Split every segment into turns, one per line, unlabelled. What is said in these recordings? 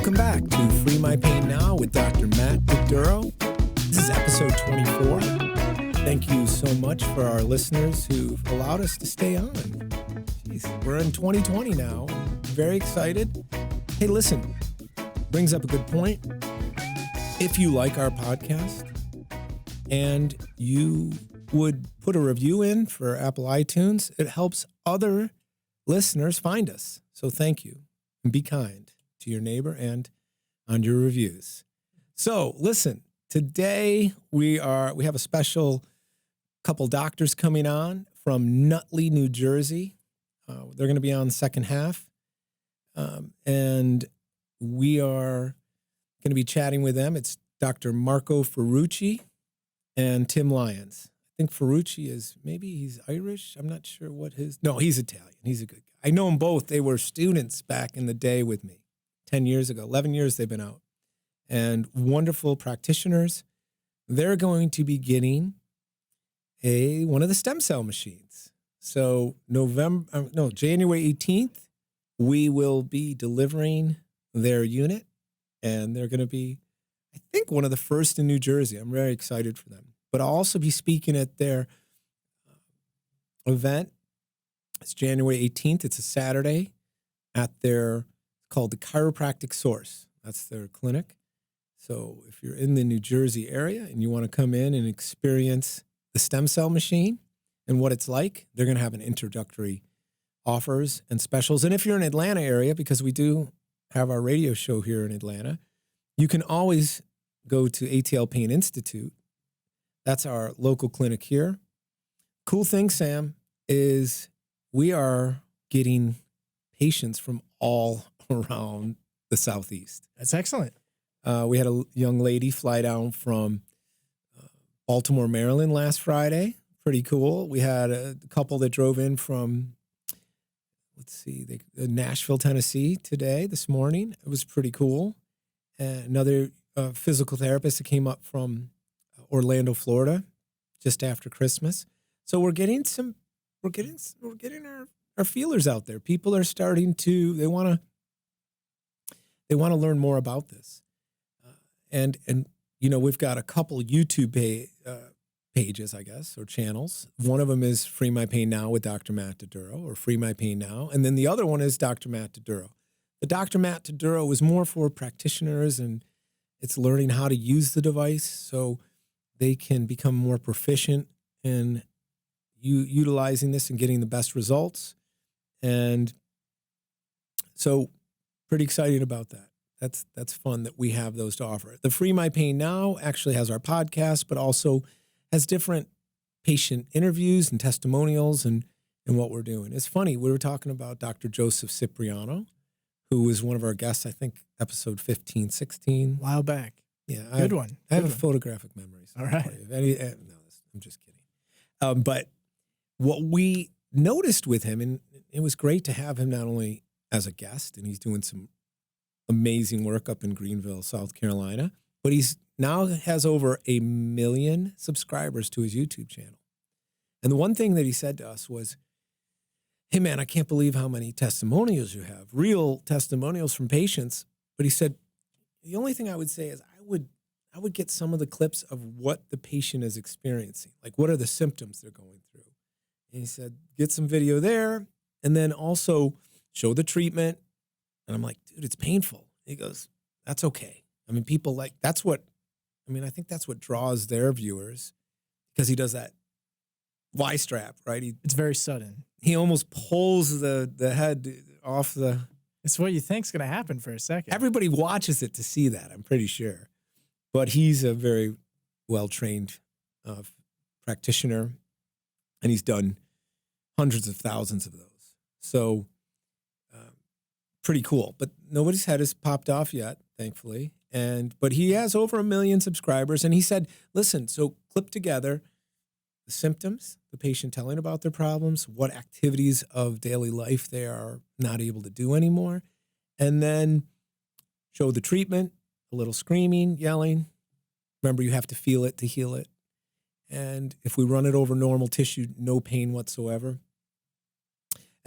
Welcome back to Free My Pain Now with Dr. Matt Duro. This is episode 24. Thank you so much for our listeners who've allowed us to stay on. Jeez, we're in 2020 now. Very excited. Hey, listen, brings up a good point. If you like our podcast and you would put a review in for Apple iTunes, it helps other listeners find us. So thank you, and be kind to your neighbor and on your reviews. So listen, today we have a special couple doctors coming on from Nutley, New Jersey. They're going to be on the second half. And we are going to be chatting with them. It's Dr. Marco Ferrucci and Tim Lyons. I think Ferrucci he's Irish. I'm not sure no, he's Italian. He's a good guy. I know them both. They were students back in the day with me 10 years ago. 11 years they've been out. And wonderful practitioners. They're going to be getting one of the stem cell machines. So January 18th, we will be delivering their unit. And they're going to be, I think, one of the first in New Jersey. I'm very excited for them. But I'll also be speaking at their event. It's January 18th. It's a Saturday at called the Chiropractic Source. That's their clinic. So if you're in the New Jersey area and you want to come in and experience the stem cell machine and what it's like, they're going to have an introductory offers and specials. And if you're in Atlanta area, because we do have our radio show here in Atlanta, you can always go to ATL Pain Institute. That's our local clinic here. Cool thing, Sam, is we are getting patients from all around the Southeast.
That's excellent.
We had a young lady fly down from Baltimore, Maryland last Friday. Pretty cool. We had a couple that drove in from, Nashville, Tennessee this morning. It was pretty cool. Another physical therapist that came up from Orlando, Florida, just after Christmas. So we're getting our feelers out there. People are starting to, they want to learn more about this. And we've got a couple YouTube pages, I guess, or channels. One of them is Free My Pain Now with Dr. Matt Duro, or Free My Pain Now. And then the other one is Dr. Matt Duro. The Dr. Matt Duro is more for practitioners, and it's learning how to use the device so they can become more proficient in utilizing this and getting the best results. And so pretty excited about that. That's fun that we have those to offer. The Free My Pain Now actually has our podcast, but also has different patient interviews and testimonials and what we're doing. It's funny. We were talking about Dr. Joseph Cipriano, who was one of our guests, I think, episode 15, 16.
A while back.
Yeah.
Good one.
I have a photographic memory.
All right.
No, I'm just kidding. But what we noticed with him, and it was great to have him not only as a guest, and he's doing some amazing work up in Greenville, South Carolina, but he's now has over 1 million subscribers to his YouTube channel. And the one thing that he said to us was, hey man, I can't believe how many testimonials you have, real testimonials from patients. But he said, the only thing I would say is I would get some of the clips of what the patient is experiencing. Like, what are the symptoms they're going through? And he said, get some video there, and then also show the treatment. And I'm like, dude, it's painful. He goes, that's okay. I mean, I think that's what draws their viewers, because he does that Y strap, right?
It's very sudden.
He almost pulls the head off the...
It's what you think's going to happen for a second.
Everybody watches it to see that, I'm pretty sure. But he's a very well-trained practitioner, and he's done hundreds of thousands of those. So pretty cool. But nobody's head has popped off yet, thankfully. But he has over 1 million subscribers. And he said, listen, so clip together the symptoms, the patient telling about their problems, what activities of daily life they are not able to do anymore, and then show the treatment, a little screaming, yelling. Remember, you have to feel it to heal it. And if we run it over normal tissue, no pain whatsoever.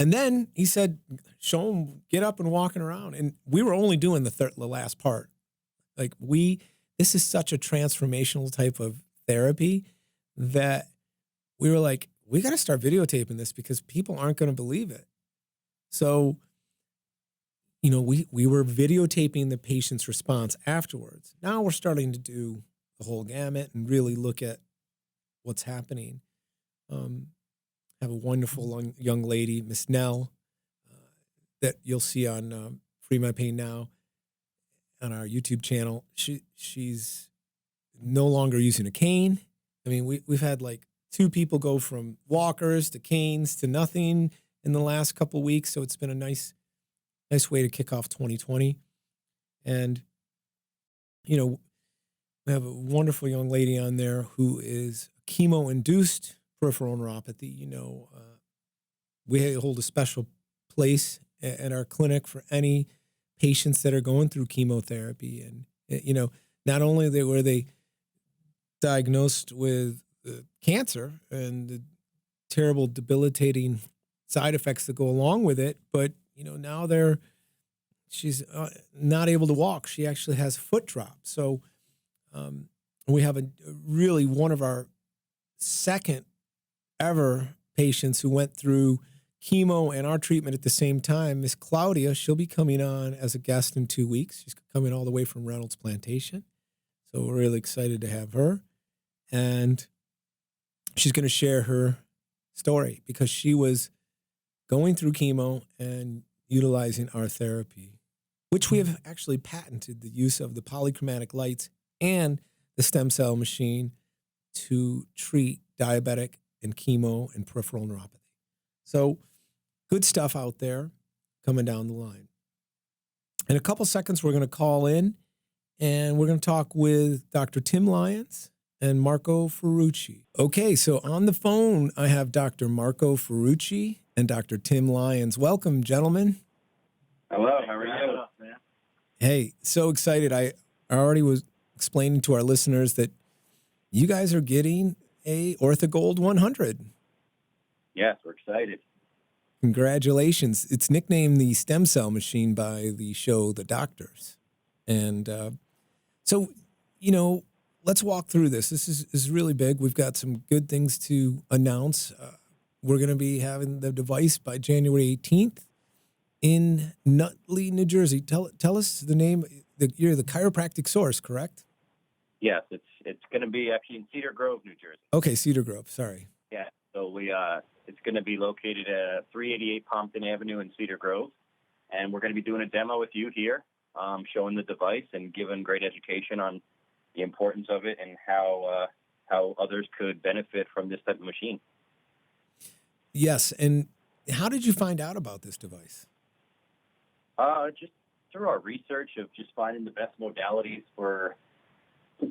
And then he said, show them get up and walking around. And we were only doing the last part. Like this is such a transformational type of therapy that we were like, we got to start videotaping this because people aren't going to believe it. So, we were videotaping the patient's response afterwards. Now we're starting to do the whole gamut and really look at what's happening. Have a wonderful young lady, Miss Nell, that you'll see on Free My Pain Now on our YouTube channel. She's no longer using a cane. I mean, we've had like 2 people go from walkers to canes to nothing in the last couple weeks. So it's been a nice way to kick off 2020. And, we have a wonderful young lady on there who is chemo-induced peripheral neuropathy. We hold a special place at our clinic for any patients that are going through chemotherapy. And, not only were they diagnosed with cancer and the terrible debilitating side effects that go along with it, but, now she's not able to walk. She actually has foot drop. So we have really one of our second ever patients who went through chemo and our treatment at the same time, Miss Claudia. She'll be coming on as a guest in 2 weeks. She's coming all the way from Reynolds Plantation. So we're really excited to have her. And she's going to share her story because she was going through chemo and utilizing our therapy, which we have actually patented the use of the polychromatic lights and the stem cell machine to treat diabetic and chemo and peripheral neuropathy. So good stuff out there coming down the line. In a couple seconds, we're going to call in and we're going to talk with Dr. Tim Lyons and Marco Ferrucci. Okay, so on the phone, I have Dr. Marco Ferrucci and Dr. Tim Lyons. Welcome, gentlemen.
Hello, how are you?
Hey, so excited. I already was explaining to our listeners that you guys are getting a OrthoGold 100.
Yes, we're excited.
Congratulations. It's nicknamed the stem cell machine by the show The Doctors. And so, let's walk through this. This is really big. We've got some good things to announce. We're going to be having the device by January 18th in Nutley, New Jersey. Tell us the name. You're the chiropractic source, correct?
Yes, it's going to be actually in Cedar Grove, New Jersey.
Okay, Cedar Grove. Sorry.
Yeah, so it's going to be located at 388 Pompton Avenue in Cedar Grove, and we're going to be doing a demo with you here, showing the device and giving great education on the importance of it and how others could benefit from this type of machine.
Yes, and how did you find out about this device?
Just through our research of just finding the best modalities for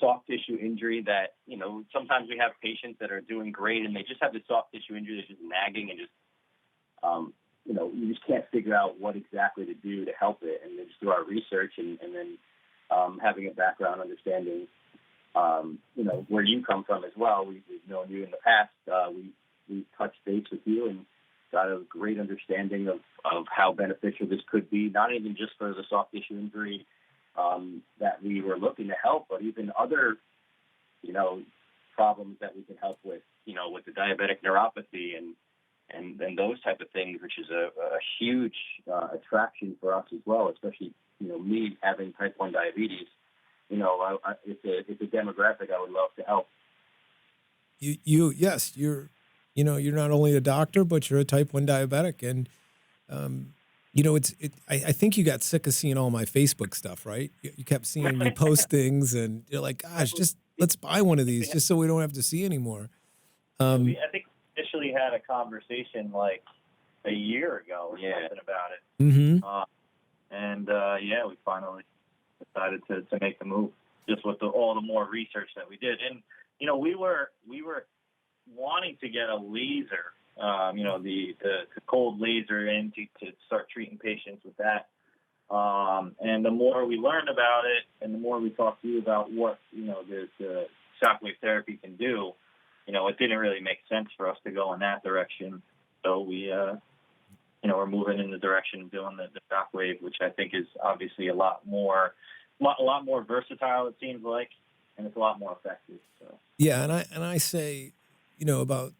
soft tissue injury that, sometimes we have patients that are doing great and they just have the soft tissue injury that's just nagging and just, you just can't figure out what exactly to do to help it. And then just through our research and then having a background understanding, where you come from as well. We've known you in the past. We touched base with you and got a great understanding of how beneficial this could be, not even just for the soft tissue injury that we were looking to help, but even other, problems that we can help with, with the diabetic neuropathy and those type of things, which is a huge attraction for us as well, especially, me having type 1 diabetes. It's a demographic I would love to help.
Yes, you're not only a doctor, but you're a type 1 diabetic. And, I think you got sick of seeing all my Facebook stuff, right? You kept seeing me post things and you're like, gosh, just let's buy one of these just so we don't have to see anymore.
I think we initially had a conversation like a year ago or something about it.
Mm-hmm.
We finally decided to make the move just with all the more research that we did. And, we were wanting to get a laser, the cold laser in to start treating patients with that. And the more we learned about it and the more we talked to you about what, the shockwave therapy can do, it didn't really make sense for us to go in that direction. So we we're moving in the direction of doing the shockwave, which I think is obviously a lot more versatile. It seems like, and it's a lot more effective. So
Yeah, and I say, about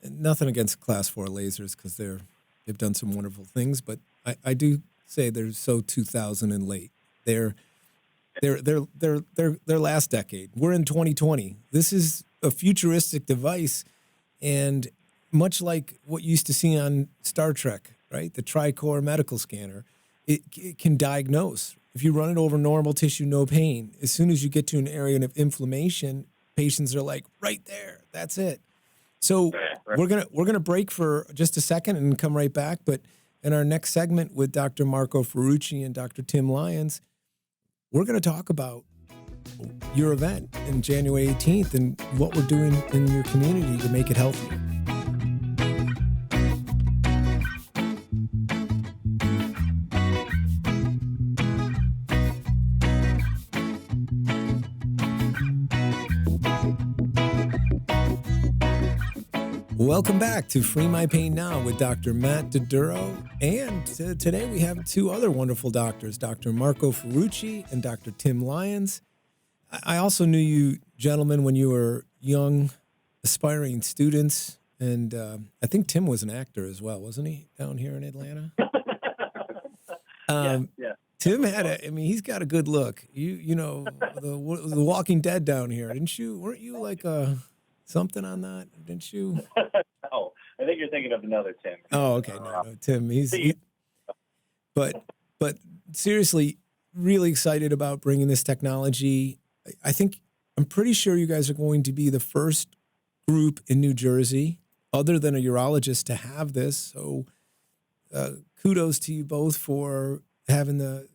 nothing against Class 4 lasers because they've done some wonderful things, but I do say they're so 2000 and late. They're last decade. We're in 2020. This is a futuristic device, and much like what you used to see on Star Trek, right? The tricore medical scanner, it can diagnose. If you run it over normal tissue, no pain. As soon as you get to an area of inflammation, patients are like, right there, that's it. So
right.
we're gonna break for just a second and come right back. But in our next segment with Dr. Marco Ferrucci and Dr. Tim Lyons, we're going to talk about your event in January 18th and what we're doing in your community to make it healthier. Welcome back to Free My Pain Now with Dr. Matt Doduro. And today we have two other wonderful doctors, Dr. Marco Ferrucci and Dr. Tim Lyons. I also knew you gentlemen when you were young, aspiring students. And I think Tim was an actor as well, wasn't he, down here in Atlanta?
Yeah.
Tim he's got a good look. The Walking Dead down here, didn't you? Weren't you like something on that, didn't you?
Oh, I think you're thinking of another Tim.
Oh, okay. No, Tim. But seriously, really excited about bringing this technology. I'm pretty sure you guys are going to be the first group in New Jersey, other than a urologist, to have this. So kudos to you both for having the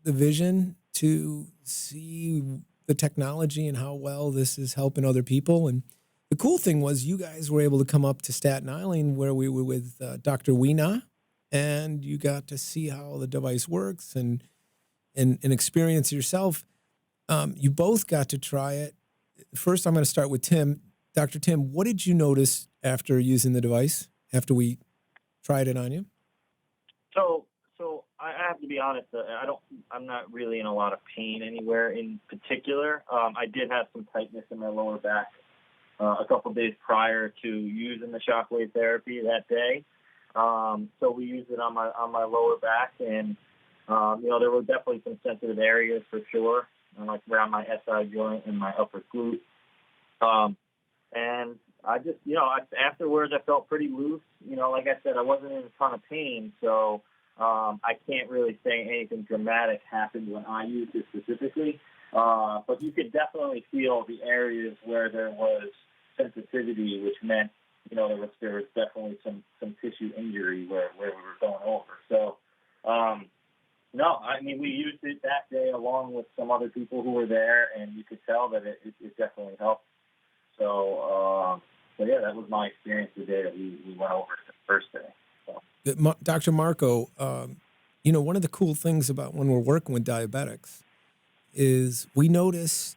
vision to see the technology and how well this is helping other people. And the cool thing was you guys were able to come up to Staten Island where we were with Dr. Weena, and you got to see how the device works and experience yourself. You both got to try it. First, I'm going to start with Tim. Dr. Tim, what did you notice after using the device, after we tried it on you?
So I have to be honest. I'm not really in a lot of pain anywhere in particular. I did have some tightness in my lower back a couple of days prior to using the shockwave therapy that day. So we used it on my lower back, and there were definitely some sensitive areas for sure, like around my SI joint and my upper glute. And I just, afterwards I felt pretty loose. Like I said, I wasn't in a ton of pain, so I can't really say anything dramatic happened when I used it specifically. But you could definitely feel the areas where there was sensitivity, which meant, there was definitely some tissue injury where we were going over. So, we used it that day along with some other people who were there, and you could tell that it definitely helped. So, yeah, that was my experience the day that we went over the first day. So.
Dr. Marco, one of the cool things about when we're working with diabetics is we notice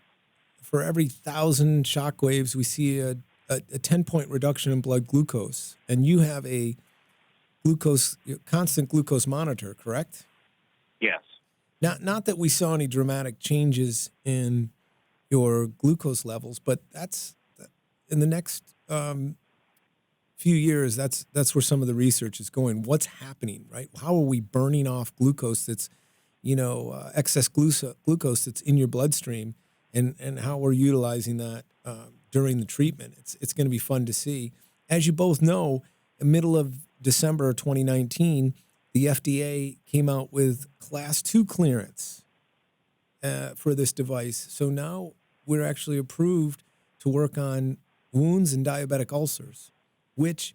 for every 1,000 shock waves, we see a 10-point reduction in blood glucose. And you have a constant glucose monitor, correct?
Yes.
Not that we saw any dramatic changes in your glucose levels, but that's in the next few years, that's where some of the research is going. What's happening, right? How are we burning off glucose that's, excess glucose that's in your bloodstream, and how we're utilizing that during the treatment. It's going to be fun to see. As you both know, in the middle of December 2019, the FDA came out with Class 2 clearance for this device. So now we're actually approved to work on wounds and diabetic ulcers, which,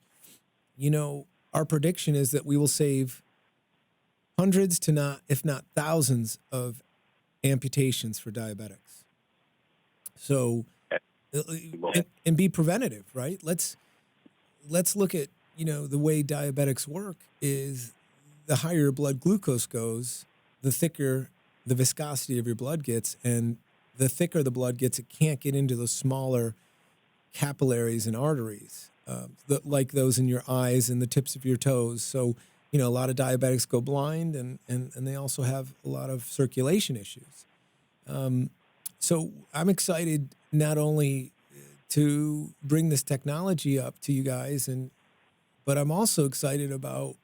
our prediction is that we will save hundreds if not thousands of amputations for diabetics. So, and be preventative, right? Let's look at, the way diabetics work is the higher your blood glucose goes, the thicker the viscosity of your blood gets, and the thicker the blood gets, it can't get into those smaller capillaries and arteries. like those in your eyes and the tips of your toes. So, a lot of diabetics go blind, and they also have a lot of circulation issues. So I'm excited not only to bring this technology up to you guys, but I'm also excited about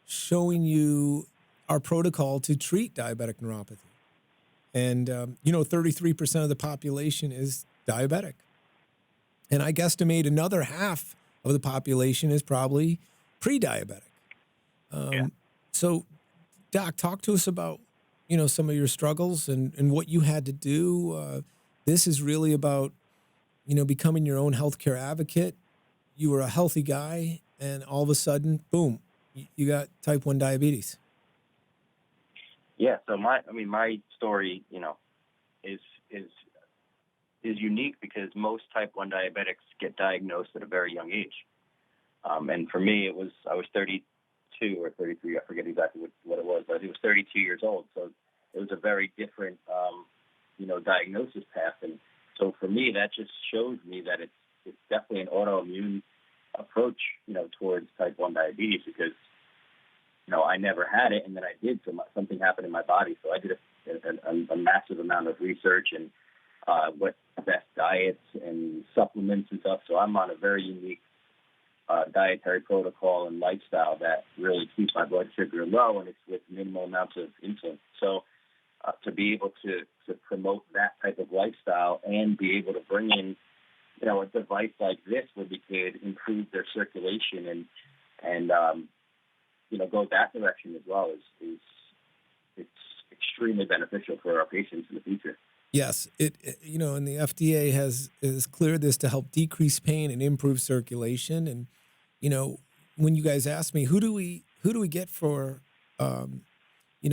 showing you our protocol to treat diabetic neuropathy. And 33% of the population is diabetic, and I guesstimate another half of the population is probably pre-diabetic.
Yeah.
So, Doc, talk to us about some of your struggles and what you had to do. This is really about becoming your own healthcare advocate. You were a healthy guy, and all of a sudden, boom, you got type 1 diabetes.
Yeah. So my story, is unique because most type 1 diabetics get diagnosed at a very young age. And for me, I was 32 or 33. I forget exactly what it was, but it was 32 years old. So it was a very different, diagnosis path. And so for me, that just shows me that it's definitely an autoimmune approach, towards type 1 diabetes because, I never had it, and then I did. So something happened in my body. So I did a massive amount of research and what best diets and supplements and stuff. So I'm on a very unique dietary protocol and lifestyle that really keeps my blood sugar low, and it's with minimal amounts of insulin. So to be able to promote that type of lifestyle and be able to bring in, a device like this where we could improve their circulation and go that direction as well is it's extremely beneficial for our patients in the future.
Yes, and the FDA has cleared this to help decrease pain and improve circulation. And when you guys asked me who do we get for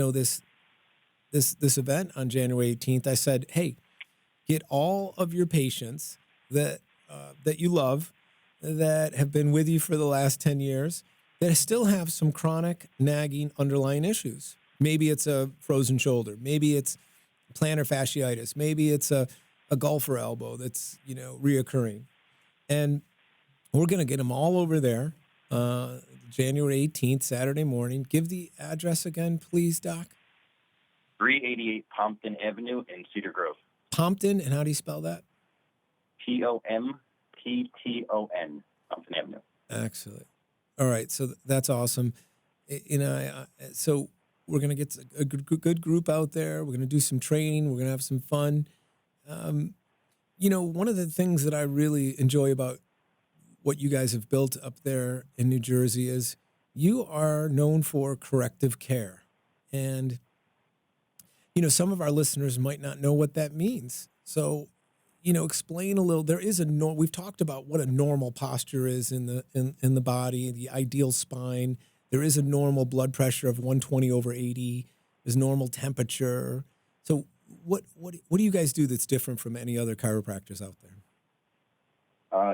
this event on January 18th, I said, hey, get all of your patients that you love, that have been with you for the last 10 years, that still have some chronic nagging underlying issues. Maybe it's a frozen shoulder, maybe it's plantar fasciitis, maybe it's a golfer elbow that's reoccurring, and we're going to get them all over there January 18th, Saturday morning. Give the address again, please, Doc.
388 Pompton Avenue in Cedar Grove.
Pompton, and how do you spell that?
Pompton, Pompton Avenue.
Excellent. All right, so that's awesome. So we're going to get a good group out there. We're going to do some training. We're going to have some fun. One of the things that I really enjoy about what you guys have built up there in New Jersey is you are known for corrective care. And, some of our listeners might not know what that means. So, explain a little. There is we've talked about what a normal posture is in the body, the ideal spine. There is a normal blood pressure of 120/80. There's normal temperature. So what do you guys do that's different from any other chiropractors out there?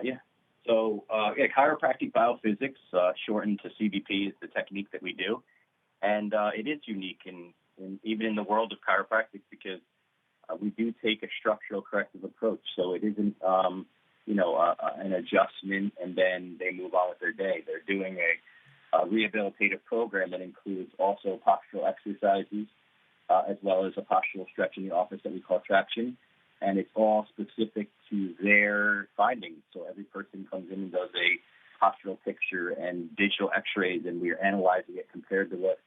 Yeah. So chiropractic biophysics, shortened to CBP, is the technique that we do, and it is unique in even in the world of chiropractic because we do take a structural corrective approach. So it isn't an adjustment and then they move on with their day. They're doing a rehabilitative program that includes also postural exercises, as well as a postural stretch in the office that we call traction. And it's all specific to their findings. So every person comes in and does a postural picture and digital x-rays, and we're analyzing it compared to what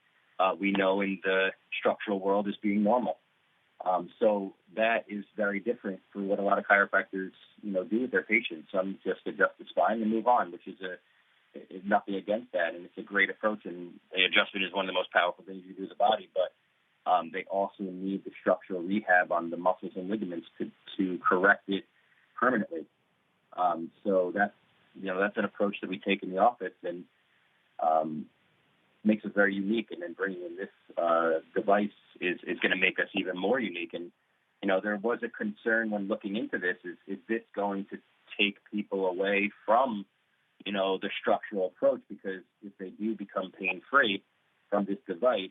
we know in the structural world as being normal. So that is very different for what a lot of chiropractors, do with their patients. Some just adjust the spine and move on, which is nothing against that, and it's a great approach. And the adjustment is one of the most powerful things you do to the body, but they also need the structural rehab on the muscles and ligaments to correct it permanently. So that's an approach that we take in the office, and makes us very unique. And then bringing in this device is going to make us even more unique. And there was a concern when looking into this: is this going to take people away from the structural approach? Because if they do become pain-free from this device,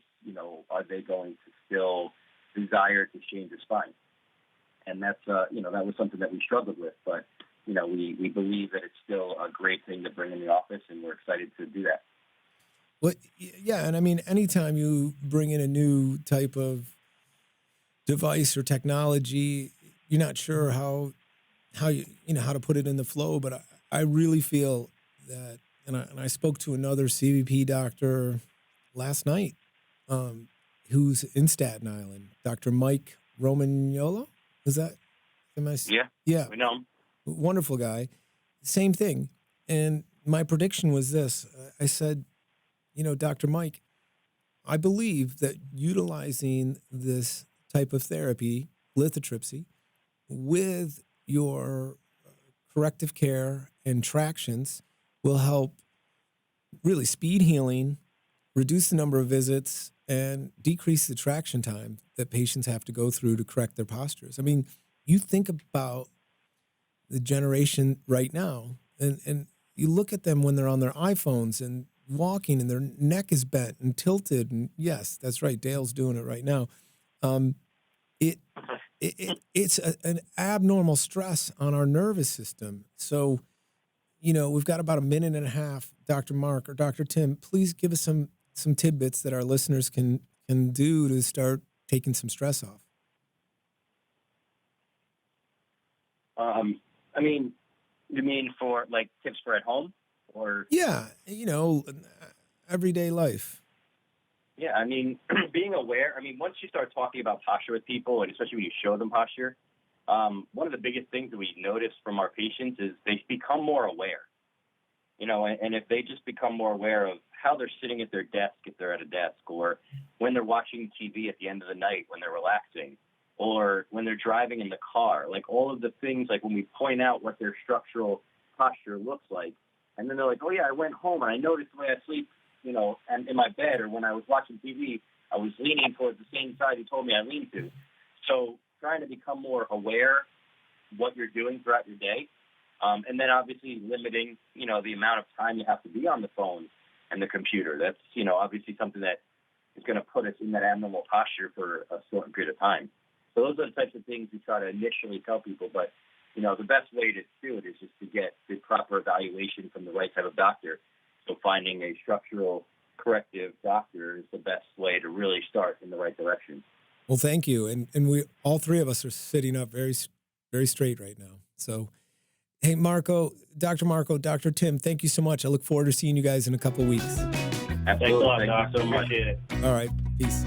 are they going to still desire to change their spine? And that's, that was something that we struggled with. But we believe that it's still a great thing to bring in the office, and we're excited to do that.
Well, yeah, and I mean, anytime you bring in a new type of device or technology, you're not sure how how to put it in the flow. But I really feel that, and I spoke to another CVP doctor last night, who's in Staten Island, Dr. Mike Romagnolo. Is that yeah,
We know him.
wonderful guy. Same thing. And my prediction was this: I said, Dr. Mike, I believe that utilizing this type of therapy, lithotripsy, with your corrective care and tractions will help really speed healing, reduce the number of visits, and decrease the traction time that patients have to go through to correct their postures. I mean, you think about the generation right now, and you look at them when they're on their iPhones and walking and their neck is bent and tilted. And yes, that's right. Dale's doing it right now. It's an abnormal stress on our nervous system. So, we've got about a minute and a half. Dr. Mark or Dr. Tim, please give us some tidbits that our listeners can do to start taking some stress off.
I mean, you mean for like tips for at home, or?
Yeah, everyday life.
Yeah, I mean, being aware. I mean, once you start talking about posture with people, and especially when you show them posture, one of the biggest things that we notice from our patients is they become more aware. And if they just become more aware of how they're sitting at their desk if they're at a desk, or when they're watching TV at the end of the night when they're relaxing, or when they're driving in the car, like all of the things, like when we point out what their structural posture looks like, and then they're like, oh yeah, I went home and I noticed the way I sleep, and in my bed, or when I was watching TV, I was leaning towards the same side he told me I leaned to. So trying to become more aware what you're doing throughout your day, and then obviously limiting, the amount of time you have to be on the phone and the computer. That's, obviously something that is going to put us in that abnormal posture for a certain period of time. So those are the types of things we try to initially tell people. But, the best way to do it is just to get the proper evaluation from the right type of doctor. So finding a structural corrective doctor is the best way to really start in the right direction.
Well, thank you. And we, all three of us, are sitting up very, very straight right now. So, hey, Dr. Tim, thank you so much. I look forward to seeing you guys in a couple of weeks.
Absolutely.
Thanks a lot,
Thank
Doc.
you so much.
Appreciate it.
All right. Peace.